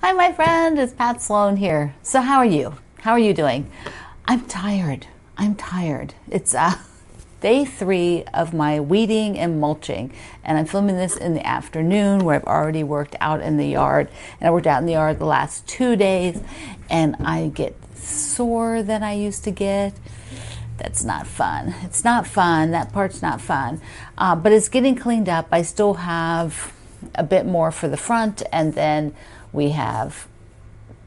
Hi, my friend. It's Pat Sloan here. So how are you? How are you doing? I'm tired. I'm tired. It's day 3 of my weeding and mulching, and I'm filming this in the afternoon where I've already worked out in the yard, and I worked out in the yard the last 2 days, and I get sore than I used to get. That's not fun. It's not fun. That part's not fun. But it's getting cleaned up. I still have a bit more for the front, and then we have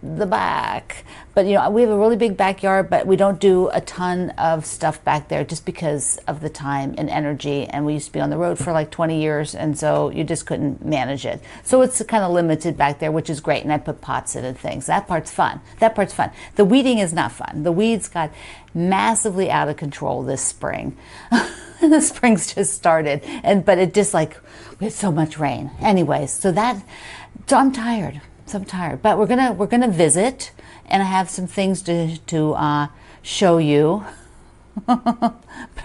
the back. But you know, we have a really big backyard, but we don't do a ton of stuff back there just because of the time and energy, and we used to be on the road for like 20 years, and so you just couldn't manage it. So it's kind of limited back there, which is great, and I put pots in and things. That part's fun. That part's fun. The weeding is not fun. The weeds got massively out of control this spring. The spring's just started, but it just like, we had so much rain. Anyways, so I'm tired. So I'm tired, but we're gonna visit, and I have some things to show you. But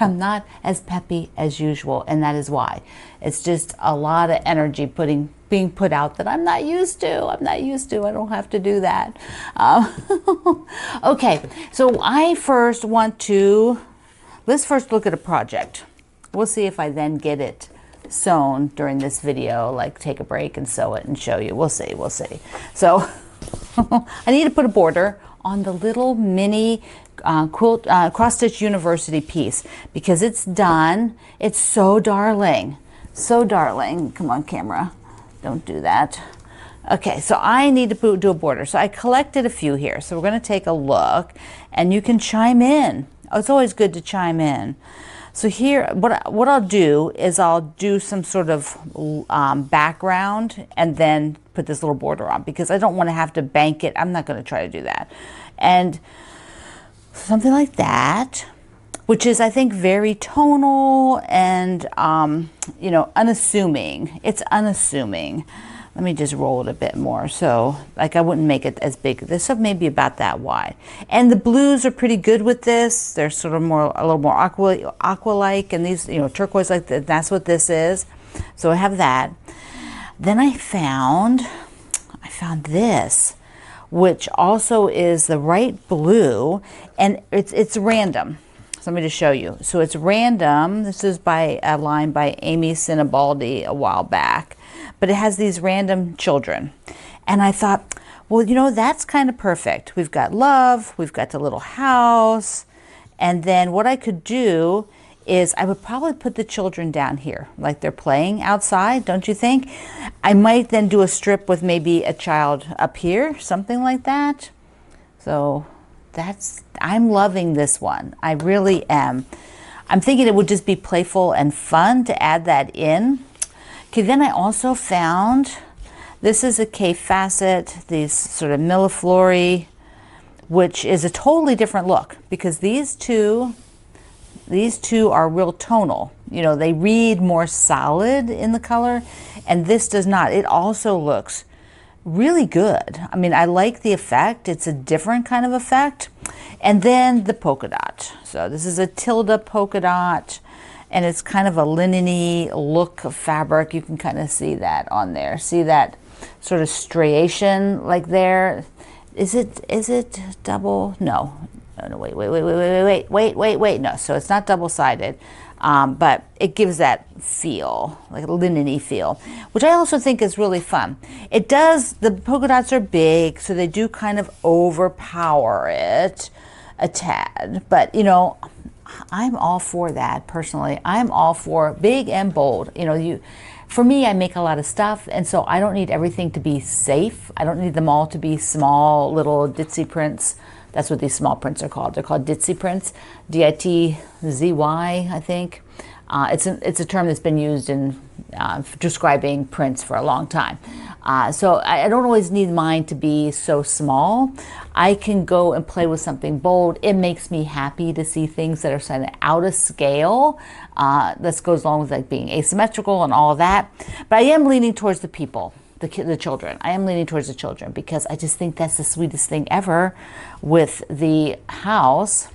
I'm not as peppy as usual, and that is why. It's just a lot of energy being put out that I'm not used to. I'm not used to. I don't have to do that. Okay, so let's first look at a project. We'll see if I then get it sewn during this video, like take a break and sew it and show you. We'll see. So I need to put a border on the little mini quilt cross stitch university piece because it's done. It's so darling, so darling. Come on, camera, don't do that. Okay, so I need to do a border, so I collected a few here, so we're going to take a look and you can chime in. Oh, it's always good to chime in. So here, what I'll do is I'll do some sort of background and then put this little border on because I don't want to have to bank it. I'm not going to try to do that. And something like that, which is, I think, very tonal and, you know, unassuming. It's unassuming. Let me just roll it a bit more. So like I wouldn't make it as big. This is maybe about that wide. And the blues are pretty good with this. They're sort of a little more aqua-like, and these, you know, turquoise like that's what this is. So I have that. Then I found this, which also is the right blue, and it's random. So let me just show you. So it's random. This is by a line by Amy Sinibaldi a while back. But it has these random children. And I thought, well, you know, that's kind of perfect. We've got love, we've got the little house, and then what I could do is I would probably put the children down here, like they're playing outside, don't you think? I might then do a strip with maybe a child up here, something like that. So I'm loving this one. I really am. I'm thinking it would just be playful and fun to add that in. Okay, then I also found, this is a K-facet, these sort of millefleur, which is a totally different look because these two are real tonal. You know, they read more solid in the color, and this does not. It also looks really good. I mean, I like the effect. It's a different kind of effect. And then the polka dot. So this is a Tilda polka dot, and it's kind of a linen-y look of fabric. You can kind of see that on there. See that sort of striation like there? Is it double? No, wait. No, so it's not double-sided, but it gives that feel, like a linen-y feel, which I also think is really fun. It does, the polka dots are big, so they do kind of overpower it a tad, but you know, I'm all for that personally. I'm all for big and bold. You know, for me, I make a lot of stuff, and so I don't need everything to be safe. I don't need them all to be small little ditzy prints. That's what these small prints are called. They're called ditzy prints, D-I-T-Z-Y, I think. It's a term that's been used in describing prints for a long time. So I don't always need mine to be so small. I can go and play with something bold. It makes me happy to see things that are kind of out of scale. This goes along with like being asymmetrical and all of that. But I am leaning towards the people, the children. I am leaning towards the children because I just think that's the sweetest thing ever with the house.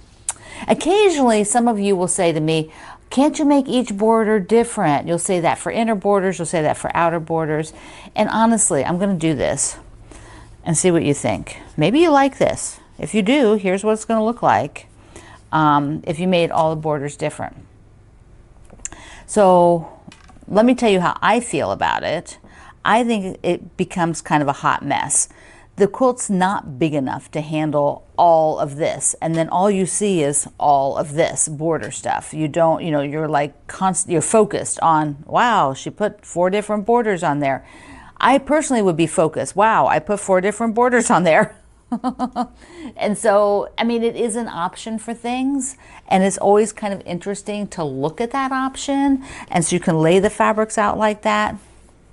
Occasionally, some of you will say to me, can't you make each border different? You'll say that for inner borders, you'll say that for outer borders. And honestly, I'm going to do this. and see what you think. Maybe you like this. If you do, here's what it's going to look like if you made all the borders different. So let me tell you how I feel about it. I think it becomes kind of a hot mess. The quilt's not big enough to handle all of this, and then all you see is all of this border stuff. You don't, you're like you're focused on, wow, she put 4 different borders on there. I personally would be focused, wow, I put 4 different borders on there. And so, I mean, it is an option for things, and it's always kind of interesting to look at that option, and so you can lay the fabrics out like that.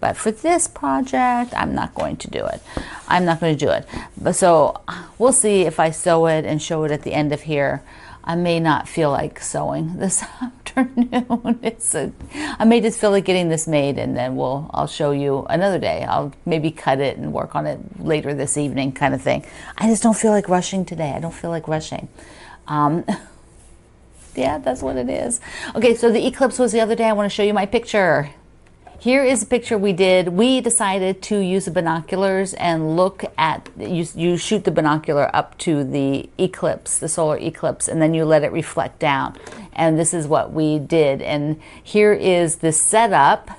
But for this project, I'm not going to do it. I'm not going to do it. But so we'll see if I sew it and show it at the end of here. I may not feel like sewing this afternoon. I may just feel like getting this made, and then I'll show you another day. I'll maybe cut it and work on it later this evening, kind of thing. I just don't feel like rushing today. I don't feel like rushing. Yeah, that's what it is. Okay, so the eclipse was the other day. I want to show you my picture. Here is a picture we did. We decided to use the binoculars and look at, you shoot the binocular up to the eclipse, the solar eclipse, and then you let it reflect down. And this is what we did. And here is the setup.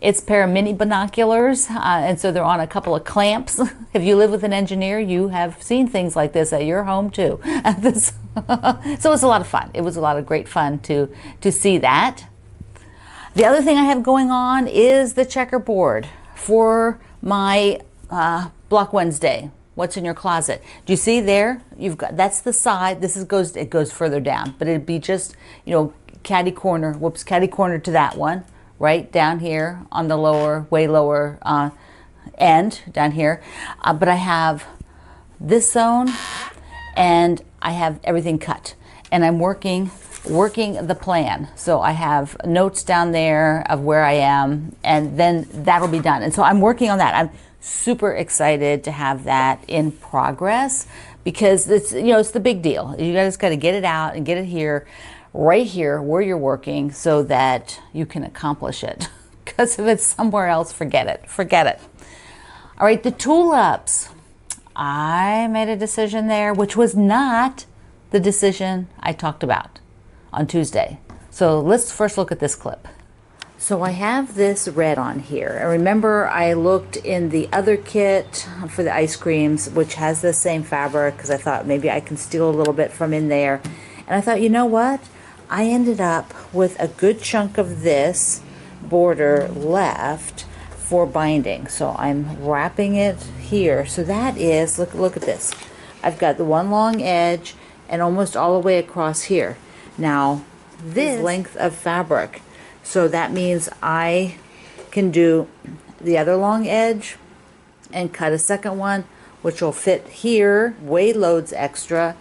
It's a pair of mini binoculars, and so they're on a couple of clamps. If you live with an engineer, you have seen things like this at your home too. So it's a lot of fun. It was a lot of great fun to see that. The other thing I have going on is the checkerboard for my Block Wednesday. What's in your closet? Do you see there? You've got, that's the side. It goes further down, but it'd be just, catty corner to that one, right down here on the way lower end down here. But I have this sewn, and I have everything cut, and I'm working the plan. So I have notes down there of where I am, and then that'll be done. And so I'm working on that. I'm super excited to have that in progress, because it's the big deal. You guys got to get it out and get it here, right here where you're working, so that you can accomplish it. Because if it's somewhere else, forget it. All right, the tulips. I made a decision there, which was not the decision I talked about on Tuesday. So let's first look at this clip. So I have this red on here. And remember, I looked in the other kit for the ice creams, which has the same fabric, because I thought maybe I can steal a little bit from in there. And I thought, you know what? I ended up with a good chunk of this border left for binding. So I'm wrapping it here. So that is, look at this. I've got the one long edge and almost all the way across here. Now, this length of fabric, so that means I can do the other long edge and cut a second one, which will fit here, weigh loads extra,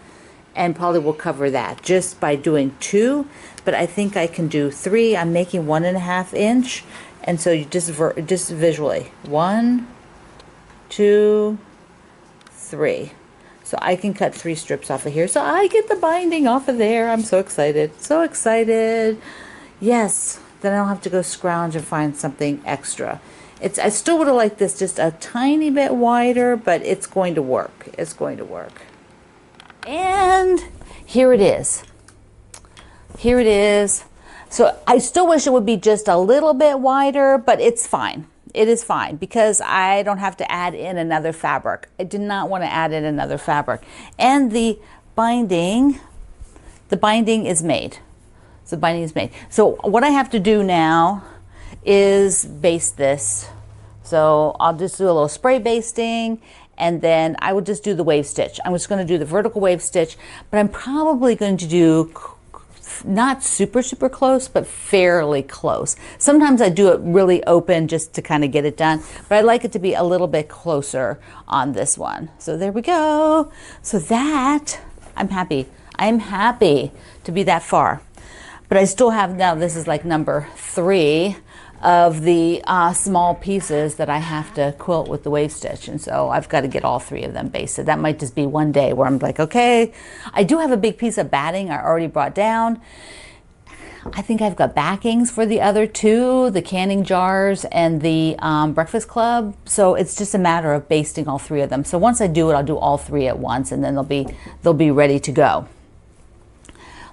and probably will cover that just by doing 2, but I think I can do 3. I'm making 1.5 inch, and so you just visually, 1, 2, 3. So I can cut 3 strips off of here. So I get the binding off of there. I'm so excited. So excited. Yes. Then I don't have to go scrounge and find something extra. I still would have liked this just a tiny bit wider, but it's going to work. It's going to work. And here it is. Here it is. So I still wish it would be just a little bit wider, but it's fine. It is fine, because I don't have to add in another fabric. I did not want to add in another fabric. And the binding is made. So the binding is made. So what I have to do now is baste this. So I'll just do a little spray basting, and then I will just do the wave stitch. I'm just going to do the vertical wave stitch, but I'm probably going to do not super close, but fairly close. Sometimes I do it really open just to kind of get it done, but I like it to be a little bit closer on this one. So there we go. So that, I'm happy. I'm happy to be that far. But I still have, now this is like number 3 of the small pieces that I have to quilt with the wave stitch. And so I've got to get all 3 of them basted. That might just be one day where I'm like, okay, I do have a big piece of batting I already brought down. I think I've got backings for the other two, the canning jars and the breakfast club. So it's just a matter of basting all three of them. So once I do it, I'll do all three at once, and then they'll be ready to go.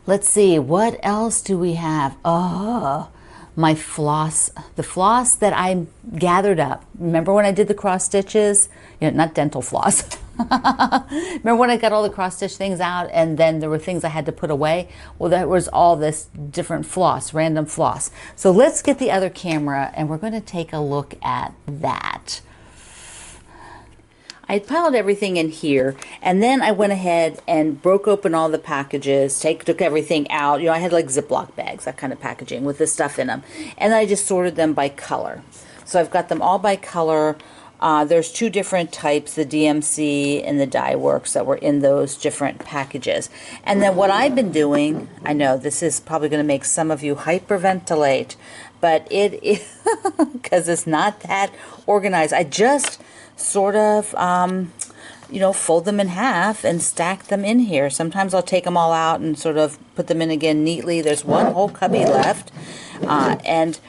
Let's see, what else do we have? Oh, my floss, the floss that I gathered up. Remember when I did the cross stitches? You know, not dental floss. Remember when I got all the cross stitch things out and then there were things I had to put away? Well, there was all this different floss, random floss. So let's get the other camera and we're going to take a look at that. I piled everything in here, and then I went ahead and broke open all the packages, took everything out. You know, I had like Ziploc bags, that kind of packaging with this stuff in them. And I just sorted them by color. So I've got them all by color. There's two different types, the DMC and the Dye Works, that were in those different packages. And then what I've been doing, I know this is probably going to make some of you hyperventilate, but it is, because it's not that organized. I just sort of, you know, fold them in half and stack them in here. Sometimes I'll take them all out and sort of put them in again neatly. There's one whole cubby left, and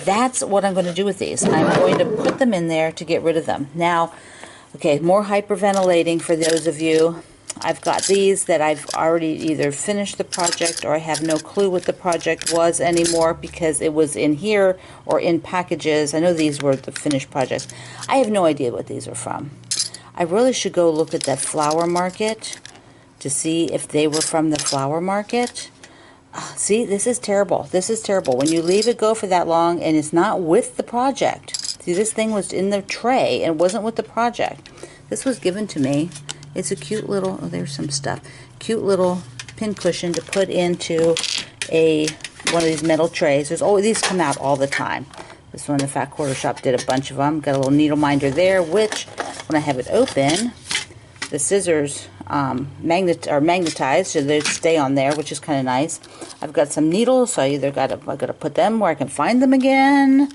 that's what I'm going to do with these. I'm going to put them in there to get rid of them. Now, okay, more hyperventilating for those of you. I've got these that I've already either finished the project or I have no clue what the project was anymore because it was in here or in packages. I know these were the finished projects. I have no idea what these are from. I really should go look at that flower market to see if they were from the flower market. See, this is terrible. This is terrible. When you leave it go for that long and it's not with the project. See, this thing was in the tray and wasn't with the project. This was given to me. It's a cute little, oh, there's some stuff. Cute little pin cushion to put into one of these metal trays. These come out all the time. This one, the Fat Quarter Shop did a bunch of them. Got a little needle minder there, which when I have it open, the scissors are magnetized, so they stay on there, which is kind of nice. I've got some needles, so I got to put them where I can find them again.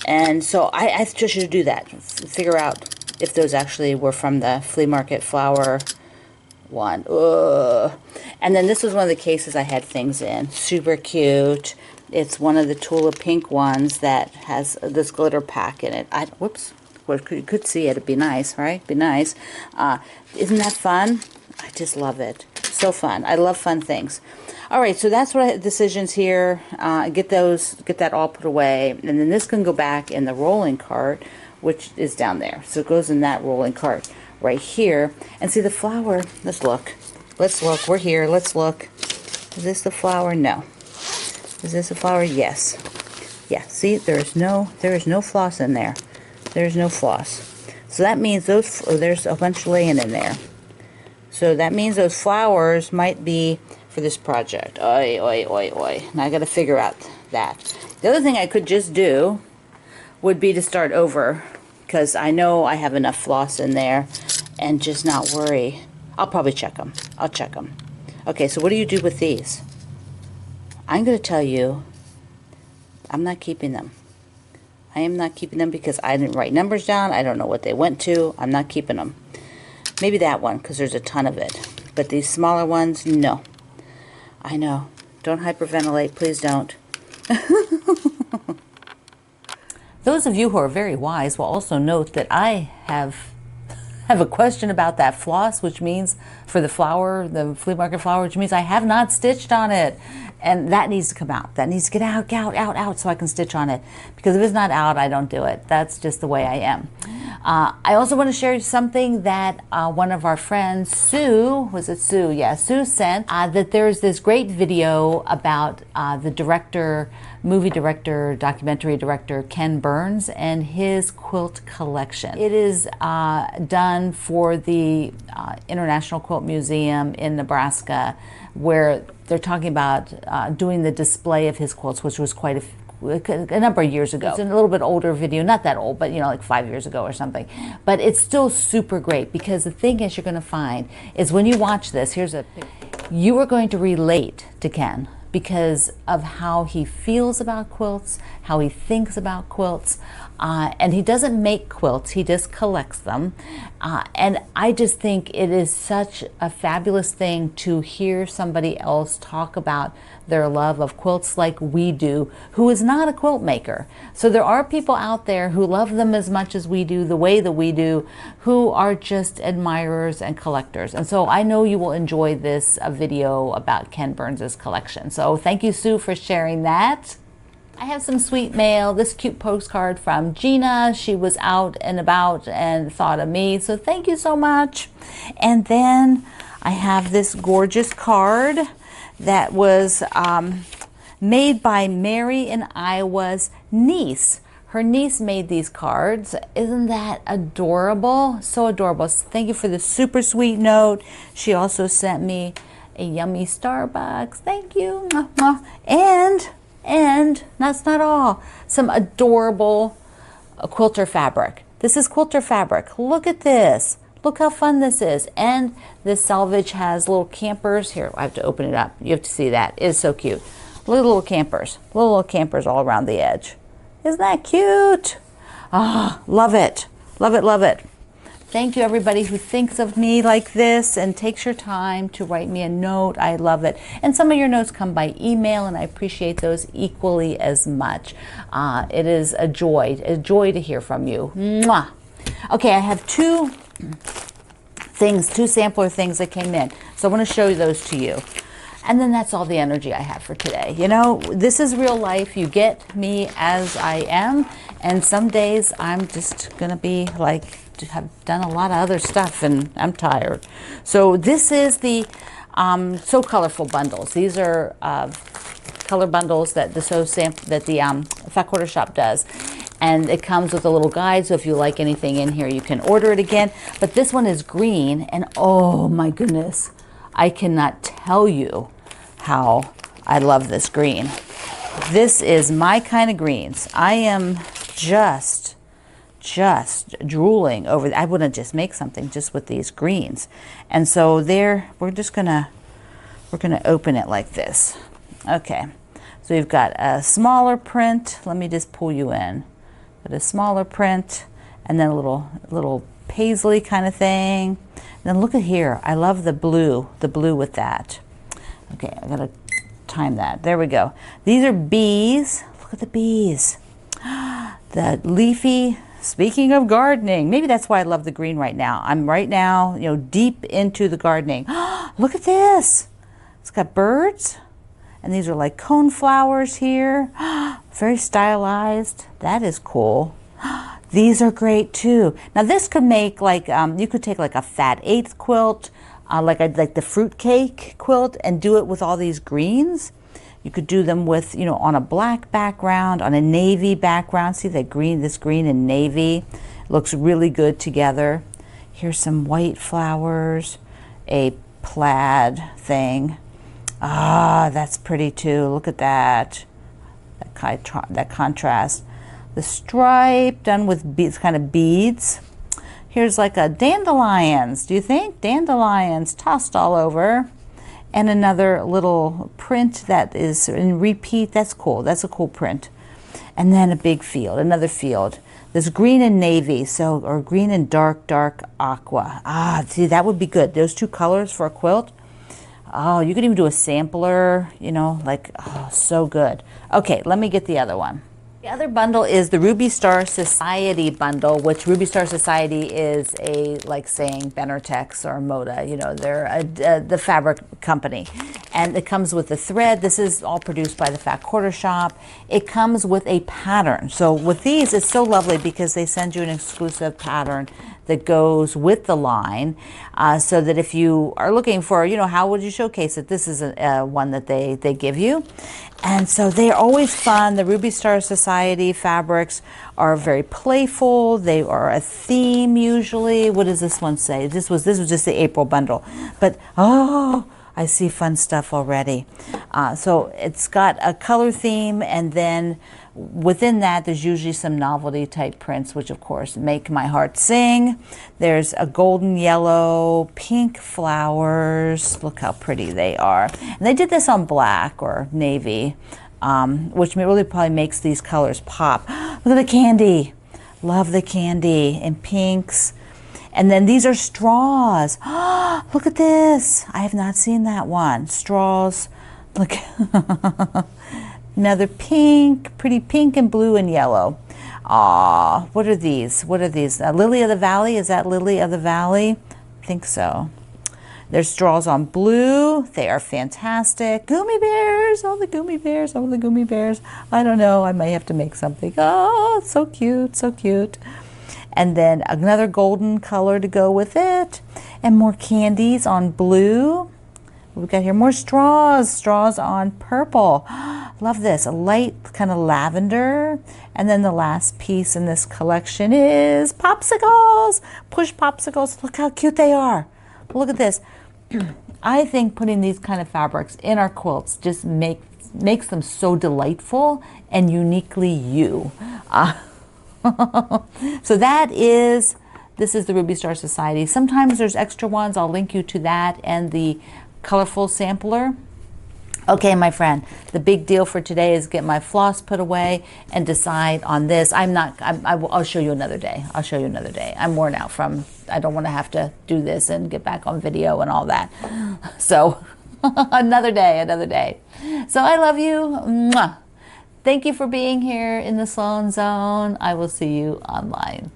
And so I just should do that. Figure out if those actually were from the flea market flower one. Ugh. And then this was one of the cases I had things in. Super cute. It's one of the Tulip pink ones that has this glitter pack in it. Whoops. Well, you could see it. It'd be nice, right? Be nice. Isn't that fun? I just love it. So fun. I love fun things. All right, so that's what decisions here. Get that all put away, and then this can go back in the rolling cart, which is down there. So it goes in that rolling cart right here. And see the flower. Let's look. Let's look. We're here. Let's look. Is this the flower? No. Is this a flower? Yes. Yeah. See, there is no floss in there. There's no floss. So that means there's a bunch laying in there. So that means those flowers might be for this project. Oi, oi, oi, oi. Now I got to figure out that. The other thing I could just do would be to start over, because I know I have enough floss in there, and just not worry. I'll probably check them. I'll check them. Okay, so what do you do with these? I'm going to tell you, I'm not keeping them. I am not keeping them because I didn't write numbers down. I don't know what they went to. I'm not keeping them. Maybe that one, because there's a ton of it. But these smaller ones, no. I know. Don't hyperventilate. Please don't. Those of you who are very wise will also note that I have a question about that floss, which means for the flower, the flea market flower, which means I have not stitched on it. And that needs to come out. That needs to get out, so I can stitch on it. Because if it's not out, I don't do it. That's just the way I am. I also want to share something that one of our friends, Sue, was it Sue? Yeah, Sue sent, that there's this great video about the director, movie director, documentary director, Ken Burns, and his quilt collection. It is done for the International Quilt Museum in Nebraska, where they're talking about doing the display of his quilts, which was quite a number of years ago. It's a little bit older video, not that old, but you know, like 5 years ago or something. But it's still super great, because the thing is, you're going to find is when you watch this, you are going to relate to Ken, because of how he feels about quilts, how he thinks about quilts. And he doesn't make quilts, he just collects them. And I just think it is such a fabulous thing to hear somebody else talk about their love of quilts like we do, who is not a quilt maker. So there are people out there who love them as much as we do, the way that we do, who are just admirers and collectors. And so I know you will enjoy this video about Ken Burns's collection. So thank you, Sue, for sharing that. I have some sweet mail, this cute postcard from Gina. She was out and about and thought of me, so thank you so much. And then I have this gorgeous card that was made by Mary in Iowa's niece. Her niece made these cards. Isn't that adorable? So adorable. So thank you for the super sweet note. She also sent me a yummy Starbucks. Thank you. And that's not all. Some adorable quilter fabric. This is quilter fabric. Look at this. Look how fun this is. And this selvage has little campers. Here, I have to open it up. You have to see that. It is so cute. Look at the little campers. Little campers all around the edge. Isn't that cute? Ah, love it. Love it, love it. Thank you, everybody who thinks of me like this and takes your time to write me a note. I love it. And some of your notes come by email, and I appreciate those equally as much. It is a joy to hear from you. Mwah. Okay, I have two sampler things that came in. So I want to show you those to you. And then that's all the energy I have for today. You know, this is real life. You get me as I am. And some days I'm just going to be like, have done a lot of other stuff and I'm tired. So this is the So Colorful bundles. These are color bundles that the Fat Quarter Shop does. And it comes with a little guide, so if you like anything in here, you can order it again. But this one is green, and oh my goodness, I cannot tell you how I love this green. This is my kind of greens. I am just drooling over. I wouldn't just make something just with these greens. And so we're gonna open it like this. Okay, so we've got a smaller print. Let me just pull you in. But a smaller print, and then a little paisley kind of thing. And then look at here. I love the blue with that. Okay, I gotta time that. There we go. These are bees. Look at the bees. The leafy. Speaking of gardening, maybe that's why I love the green right now. I'm right now, you know, deep into the gardening. Look at this. It's got birds. And these are like cone flowers here. Very stylized. That is cool. These are great too. Now this could make like, you could take like a fat eighth quilt, like the fruitcake quilt, and do it with all these greens. You could do them with, you know, on a black background, on a navy background. See that green, this green and navy looks really good together. Here's some white flowers, a plaid thing. Ah, that's pretty too. Look at that. That contrast. The stripe done with beads, kind of beads. Here's like a dandelions. Do you think? Dandelions tossed all over. And another little print that is in repeat. That's cool. That's a cool print. And then a big field, another field. This green and navy, or green and dark aqua. Ah, see, that would be good. Those two colors for a quilt. Oh, you could even do a sampler, you know, like, oh, so good. Okay, let me get the other one. The other bundle is the Ruby Star Society bundle, which Ruby Star Society is like saying Benertex or Moda, you know, they're the fabric company. And it comes with the thread. This is all produced by the Fat Quarter Shop. It comes with a pattern. So with these, it's so lovely because they send you an exclusive pattern that goes with the line, so that if you are looking for, you know, how would you showcase it, this is one that they give you. And so they're always fun. The Ruby Star Society fabrics are very playful. They are a theme usually. What does this one say? This was just the April bundle. But oh, I see fun stuff already. So it's got a color theme, and then within that there's usually some novelty type prints, which of course make my heart sing. There's a golden yellow, pink flowers. Look how pretty they are. And they did this on black or navy, which really probably makes these colors pop. Look at the candy. Love the candy in pinks. And then these are straws. Look at this. I have not seen that one. Straws. Look. Another pink, pretty pink and blue and yellow. Aw, what are these? What are these? Lily of the Valley? Is that Lily of the Valley? I think so. There's straws on blue. They are fantastic. Gummy bears. Oh, the gummy bears. Oh, the gummy bears. I don't know. I may have to make something. Oh, so cute. So cute. And then another golden color to go with it. And more candies on blue. We've got here more straws. Straws on purple. Love this. A light kind of lavender. And then the last piece in this collection is popsicles. Push popsicles. Look how cute they are. Look at this. I think putting these kind of fabrics in our quilts just makes them so delightful and uniquely you. So this is the Ruby Star Society. Sometimes there's extra ones. I'll link you to that and the colorful sampler. Okay, my friend, the big deal for today is get my floss put away and decide on this. I'll show you another day. I'll show you another day. I'm worn out from, I don't want to have to do this and get back on video and all that. So another day, another day. So I love you. Mwah. Thank you for being here in the Sloan Zone. I will see you online.